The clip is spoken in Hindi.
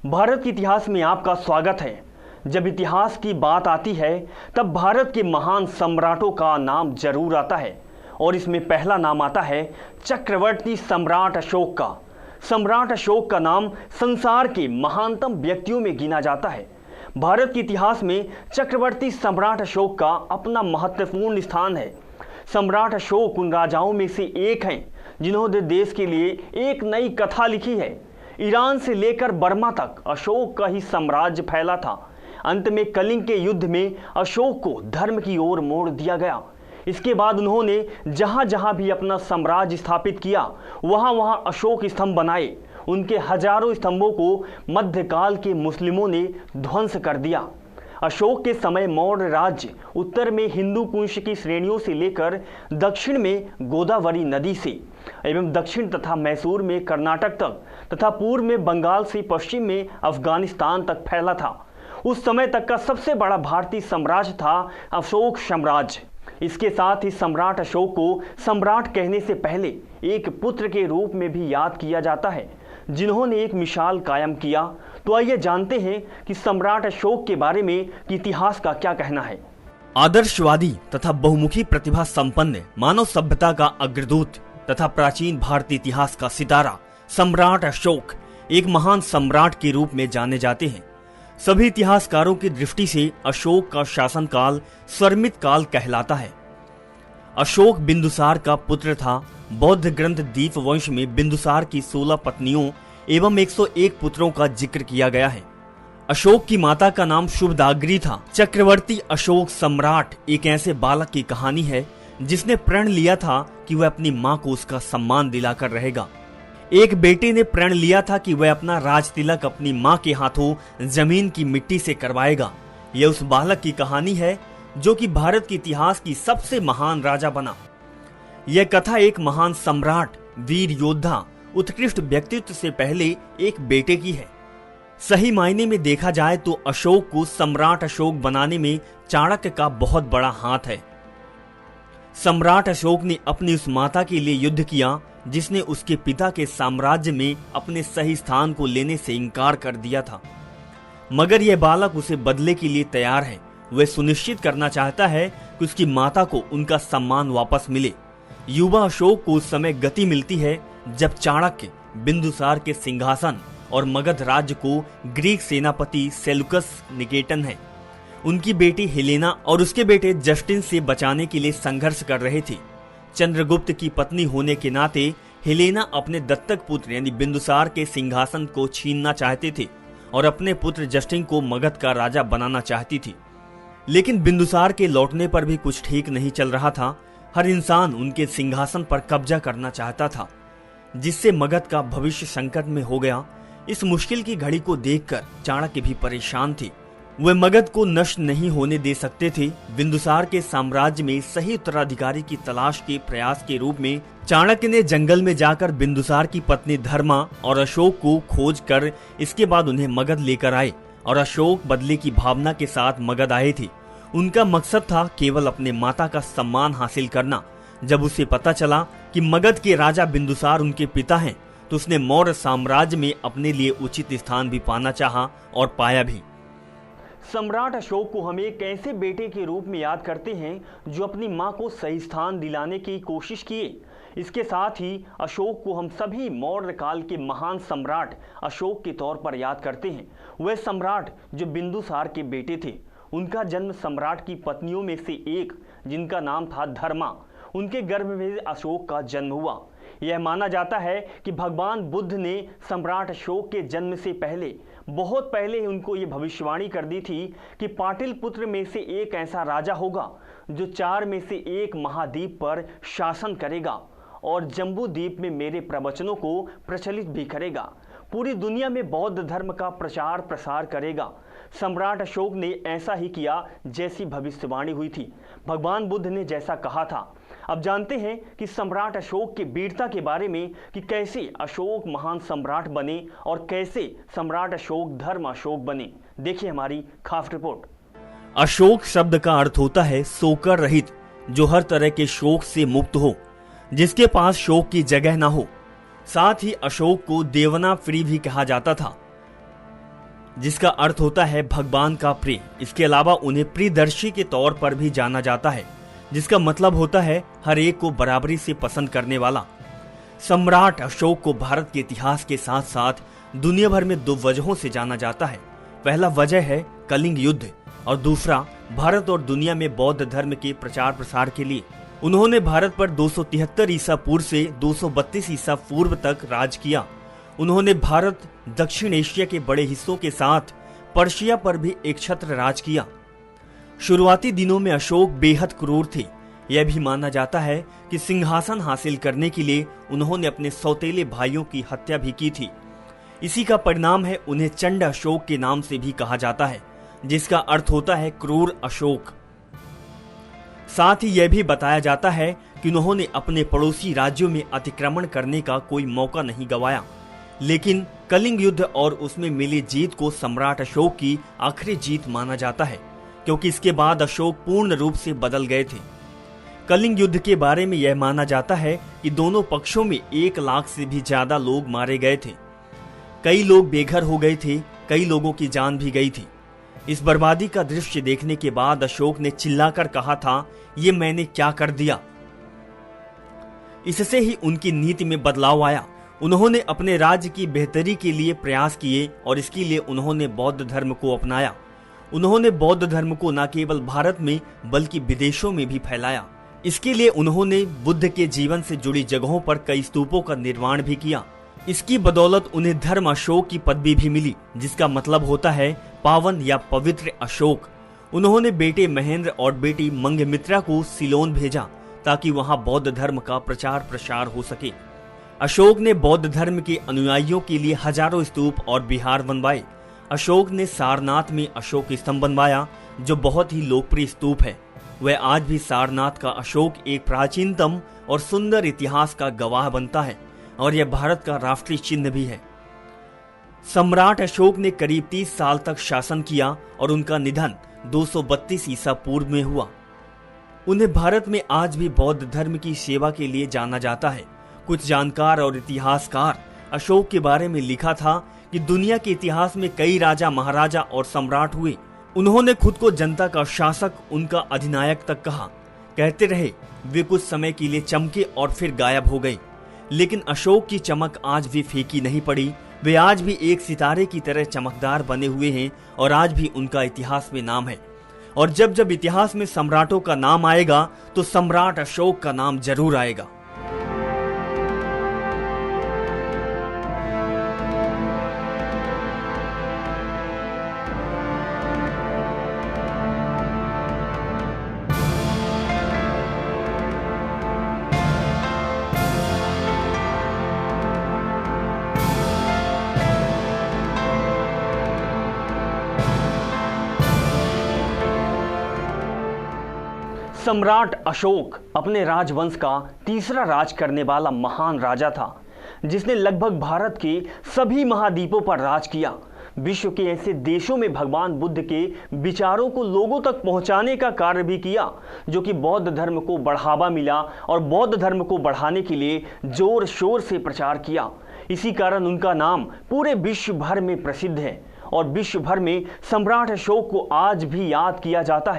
भारत के इतिहास में आपका स्वागत है। जब इतिहास की बात आती है तब भारत के महान सम्राटों का नाम जरूर आता है और इसमें पहला नाम आता है चक्रवर्ती सम्राट अशोक का। सम्राट अशोक का नाम संसार के महानतम व्यक्तियों में गिना जाता है। भारत के इतिहास में चक्रवर्ती सम्राट अशोक का अपना महत्वपूर्ण स्थान है। सम्राट अशोक उन राजाओं में से एक हैं जिन्होंने देश के लिए एक नई कथा लिखी है। ईरान से लेकर बर्मा तक अशोक का ही साम्राज्य फैला था। अंत में कलिंग के युद्ध में अशोक को धर्म की ओर मोड़ दिया गया। इसके बाद उन्होंने जहां जहां भी अपना साम्राज्य स्थापित किया वहां वहां अशोक स्तंभ बनाए। उनके हजारों स्तंभों को मध्यकाल के मुस्लिमों ने ध्वंस कर दिया। अशोक के समय मौर्य राज्य उत्तर में हिंदू कुश की श्रेणियों से लेकर दक्षिण में गोदावरी नदी से एवं दक्षिण तथा मैसूर में कर्नाटक तक तथा पूर्व में बंगाल से पश्चिम में अफगानिस्तान तक फैला था। उस समय तक का सबसे बड़ा भारतीय साम्राज्य था अशोक साम्राज्य। इसके साथ ही सम्राट अशोक को सम्राट कहने से पहले एक पुत्र के रूप में भी याद किया जाता है जिन्होंने एक मिसाल कायम किया। तो आइए जानते हैं कि सम्राट अशोक के बारे में कि इतिहास का क्या कहना है। आदर्शवादी तथा बहुमुखी प्रतिभा संपन्न मानव सभ्यता का अग्रदूत तथा प्राचीन भारतीय इतिहास का सितारा सम्राट अशोक एक महान सम्राट के रूप में जाने जाते हैं। सभी इतिहासकारों की दृष्टि से अशोक का शासनकाल स्वर्मित काल कहलाता है। अशोक बिंदुसार का पुत्र था। बौद्ध ग्रंथ दीपवंश में बिंदुसार की 16 पत्नियों एवं 101 पुत्रों का जिक्र किया गया है। अशोक की माता का नाम शुभदाग्री था। चक्रवर्ती अशोक सम्राट एक ऐसे बालक की कहानी है जिसने प्रण लिया था कि वह अपनी मां को उसका सम्मान दिलाकर रहेगा। एक बेटे ने प्रण लिया था कि वह अपना राज तिलक अपनी मां के हाथों जमीन की मिट्टी से करवाएगा। यह उस बालक की कहानी है जो कि भारत के इतिहास की सबसे महान राजा बना। यह कथा एक महान सम्राट, वीर योद्धा, उत्कृष्ट व्यक्तित्व से पहले एक बेटे की है। सही मायने में देखा जाए तो अशोक को सम्राट अशोक बनाने में चाणक्य का बहुत बड़ा हाथ है। सम्राट अशोक ने अपनी उस माता के लिए युद्ध किया जिसने उसके पिता के साम्राज्य में अपने सही स्थान को लेने से इनकार कर दिया था। मगर यह बालक उसे बदले के लिए तैयार है। वह सुनिश्चित करना चाहता है कि उसकी माता को उनका सम्मान वापस मिले। युवा अशोक को उस समय गति मिलती है जब चाणक्य बिंदुसार के सिंहासन और मगध राज्य को ग्रीक सेनापति सेलुकस निकेटन है उनकी बेटी हेलेना और उसके बेटे जस्टिन से बचाने के लिए संघर्ष कर रहे थे। चंद्रगुप्त की पत्नी होने के नाते हेलेना अपने दत्तक पुत्र यानी बिंदुसार के सिंहासन को छीनना चाहते थे और अपने पुत्र जस्टिन को मगध का राजा बनाना चाहती थी। लेकिन बिंदुसार के लौटने पर भी कुछ ठीक नहीं चल रहा था। हर इंसान उनके सिंहासन पर कब्जा करना चाहता था, जिससे मगध का भविष्य संकट में हो गया। इस मुश्किल की घड़ी को देखकर चाणक्य भी परेशान थे। वे मगध को नष्ट नहीं होने दे सकते थे। बिंदुसार के साम्राज्य में सही उत्तराधिकारी की तलाश के प्रयास के रूप में चाणक्य ने जंगल में जाकर बिंदुसार की पत्नी धर्मा और अशोक को खोज कर इसके बाद उन्हें मगध लेकर आए और अशोक बदले की भावना के साथ मगध आए थे। उनका मकसद था केवल अपने माता का सम्मान हासिल करना। जब उसे पता चला कि मगध के राजा बिंदुसार उनके पिता हैं तो उसने मौर्य साम्राज्य में अपने लिए उचित स्थान भी पाना चाहा और पाया भी। सम्राट अशोक को हम एक ऐसे बेटे के रूप में याद करते हैं जो अपनी मां को सही स्थान दिलाने की कोशिश किए। इसके साथ ही अशोक को हम सभी मौर्य काल के महान सम्राट अशोक के तौर पर याद करते हैं। वह सम्राट जो बिंदुसार के बेटे थे। उनका जन्म सम्राट की पत्नियों में से एक जिनका नाम था धर्मा, उनके गर्भ में अशोक का जन्म हुआ। यह माना जाता है कि भगवान बुद्ध ने सम्राट अशोक के जन्म से पहले, बहुत पहले ही उनको ये भविष्यवाणी कर दी थी कि पाटलिपुत्र में से एक ऐसा राजा होगा जो 4 में से एक महाद्वीप पर शासन करेगा और जम्बू द्वीप में मेरे प्रवचनों को प्रचलित भी करेगा। पूरी दुनिया में बौद्ध धर्म का प्रचार प्रसार करेगा। सम्राट अशोक ने ऐसा ही किया जैसी भविष्यवाणी हुई थी। भगवान बुद्ध ने जैसा कहा था। अब जानते हैं कि सम्राट अशोक की वीरता के बारे में कि कैसे अशोक महान सम्राट बने और कैसे सम्राट अशोक धर्म अशोक बने। देखिए हमारी खास रिपोर्ट। अशोक शब्द का अर्थ होता है सोकर रहित, जो हर तरह के शोक से मुक्त हो, जिसके पास शोक की जगह ना हो। साथ ही अशोक को देवना फ्री भी कहा जाता था। जिसका अर्थ होता है भगवान का प्रिय। इसके अलावा उन्हें प्रियदर्शी के तौर पर भी जाना जाता है, जिसका मतलब होता है हर एक को बराबरी से पसंद करने वाला। सम्राट अशोक को भारत के इतिहास के साथ साथ दुनिया भर में 2 वजहों से जाना जाता है। पहला वजह है कलिंग युद्ध और दूसरा भारत और दुनिया में बौद्ध धर्म के प्रचार प्रसार के लिए। उन्होंने भारत पर 273 ईसा पूर्व से 232 ईसा पूर्व तक राज किया। उन्होंने भारत, दक्षिण एशिया के बड़े हिस्सों के साथ पर्शिया पर भी एक छत्र राज किया। शुरुआती दिनों में अशोक बेहद क्रूर थे। यह भी माना जाता है कि सिंहासन हासिल करने के लिए उन्होंने अपने सौतेले भाइयों की हत्या भी की थी। इसी का परिणाम है उन्हें चंड अशोक के नाम से भी कहा जाता है, जिसका अर्थ होता है क्रूर अशोक। साथ ही यह भी बताया जाता है कि उन्होंने अपने पड़ोसी राज्यों में अतिक्रमण करने का कोई मौका नहीं गंवाया। लेकिन कलिंग युद्ध और उसमें मिली जीत को सम्राट अशोक की आखिरी जीत माना जाता है, क्योंकि इसके बाद अशोक पूर्ण रूप से बदल गए थे। कलिंग युद्ध के बारे में यह माना जाता है कि दोनों पक्षों में 1 लाख से भी ज्यादा लोग मारे गए थे। कई लोग बेघर हो गए थे, कई लोगों की जान भी गई थी। इस बर्बादी का दृश्य देखने के बाद अशोक ने चिल्लाकर कहा था, ये मैंने क्या कर दिया। इससे ही उनकी नीति में बदलाव आया। उन्होंने अपने राज्य की बेहतरी के लिए प्रयास किए और इसके लिए उन्होंने बौद्ध धर्म को अपनाया। उन्होंने बौद्ध धर्म को न केवल भारत में बल्कि विदेशों में भी फैलाया। इसके लिए उन्होंने बुद्ध के जीवन से जुड़ी जगहों पर कई स्तूपों का निर्माण भी किया। इसकी बदौलत उन्हें धर्म अशोक की पदवी भी मिली, जिसका मतलब होता है पावन या पवित्र अशोक। उन्होंने बेटे महेंद्र और बेटी मंगमित्रा को सिलोन भेजा ताकि वहां बौद्ध धर्म का प्रचार प्रसार हो सके। अशोक ने बौद्ध धर्म के अनुयायियों के लिए हजारों स्तूप और विहार बनवाए। अशोक ने सारनाथ में अशोक स्तंभ बनवाया, जो बहुत ही लोकप्रिय स्तूप है। वह आज भी सारनाथ का अशोक एक प्राचीनतम और सुंदर इतिहास का गवाह बनता है और यह भारत का राष्ट्रीय चिन्ह भी है। सम्राट अशोक ने करीब 30 साल तक शासन किया और उनका निधन 232 ईसा पूर्व में हुआ। उन्हें भारत में आज भी बौद्ध धर्म की सेवा के लिए जाना जाता है। कुछ जानकार और इतिहासकार अशोक के बारे में लिखा था कि दुनिया के इतिहास में कई राजा, महाराजा और सम्राट हुए। उन्होंने खुद को जनता का शासक, उनका अधिनायक तक कहा। कहते रहे वे कुछ समय के लिए चमके और फिर गायब हो गए, लेकिन अशोक की चमक आज भी फीकी नहीं पड़ी। वे आज भी एक सितारे की तरह चमकदार बने हुए हैं और आज भी उनका इतिहास में नाम है। और जब जब इतिहास में सम्राटों का नाम आएगा तो सम्राट अशोक का नाम जरूर आएगा। सम्राट अशोक अपने राजवंश का तीसरा राज करने वाला महान राजा था, जिसने लगभग भारत के सभी महाद्वीपों पर राज किया। विश्व के ऐसे देशों में भगवान बुद्ध के विचारों को लोगों तक पहुंचाने का कार्य भी किया, जो कि बौद्ध धर्म को बढ़ावा मिला और बौद्ध धर्म को बढ़ाने के लिए जोर शोर से प्रचार किया। इसी कारण उनका नाम पूरे विश्व भर में प्रसिद्ध है और विश्व भर में सम्राट अशोक को आज भी याद किया जाता है।